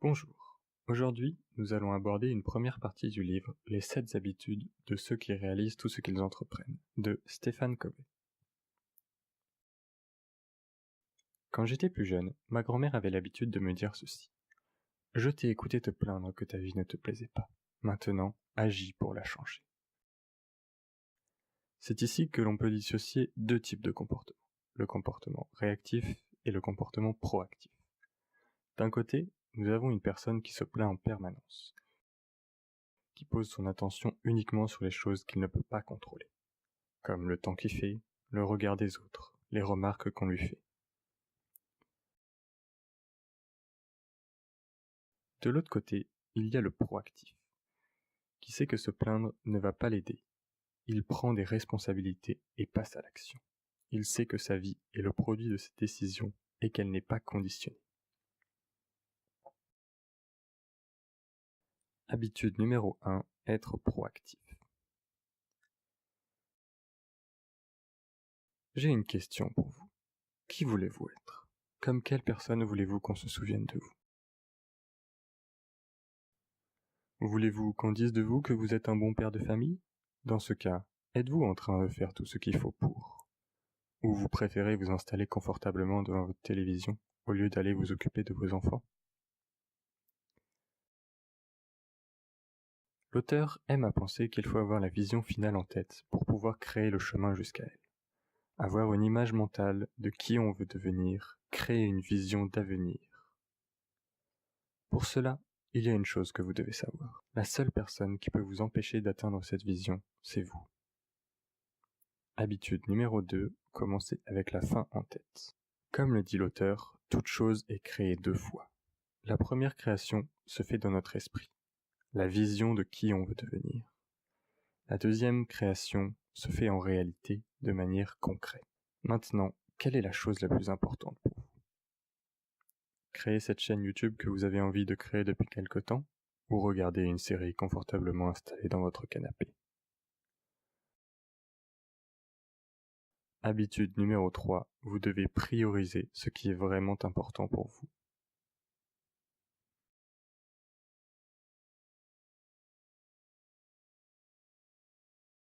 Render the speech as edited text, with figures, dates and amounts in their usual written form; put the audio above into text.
Bonjour. Aujourd'hui, nous allons aborder une première partie du livre « Les 7 habitudes de ceux qui réalisent tout ce qu'ils entreprennent » de Stephen Covey. Quand j'étais plus jeune, ma grand-mère avait l'habitude de me dire ceci. « Je t'ai écouté te plaindre que ta vie ne te plaisait pas. Maintenant, agis pour la changer. » C'est ici que l'on peut dissocier deux types de comportements, le comportement réactif et le comportement proactif. D'un côté, nous avons une personne qui se plaint en permanence, qui pose son attention uniquement sur les choses qu'il ne peut pas contrôler, comme le temps qu'il fait, le regard des autres, les remarques qu'on lui fait. De l'autre côté, il y a le proactif, qui sait que se plaindre ne va pas l'aider. Il prend des responsabilités et passe à l'action. Il sait que sa vie est le produit de ses décisions et qu'elle n'est pas conditionnée. Habitude numéro 1, être proactif. J'ai une question pour vous. Qui voulez-vous être ? Comme quelle personne voulez-vous qu'on se souvienne de vous ? Voulez-vous qu'on dise de vous que vous êtes un bon père de famille ? Dans ce cas, êtes-vous en train de faire tout ce qu'il faut pour ? Ou vous préférez vous installer confortablement devant votre télévision au lieu d'aller vous occuper de vos enfants ? L'auteur aime à penser qu'il faut avoir la vision finale en tête pour pouvoir créer le chemin jusqu'à elle. Avoir une image mentale de qui on veut devenir, créer une vision d'avenir. Pour cela, il y a une chose que vous devez savoir. La seule personne qui peut vous empêcher d'atteindre cette vision, c'est vous. Habitude numéro 2, commencez avec la fin en tête. Comme le dit l'auteur, toute chose est créée 2 fois. La première création se fait dans notre esprit, la vision de qui on veut devenir. La deuxième création se fait en réalité de manière concrète. Maintenant, quelle est la chose la plus importante pour vous ? Créer cette chaîne YouTube que vous avez envie de créer depuis quelque temps, ou regarder une série confortablement installée dans votre canapé ? Habitude numéro 3, vous devez prioriser ce qui est vraiment important pour vous.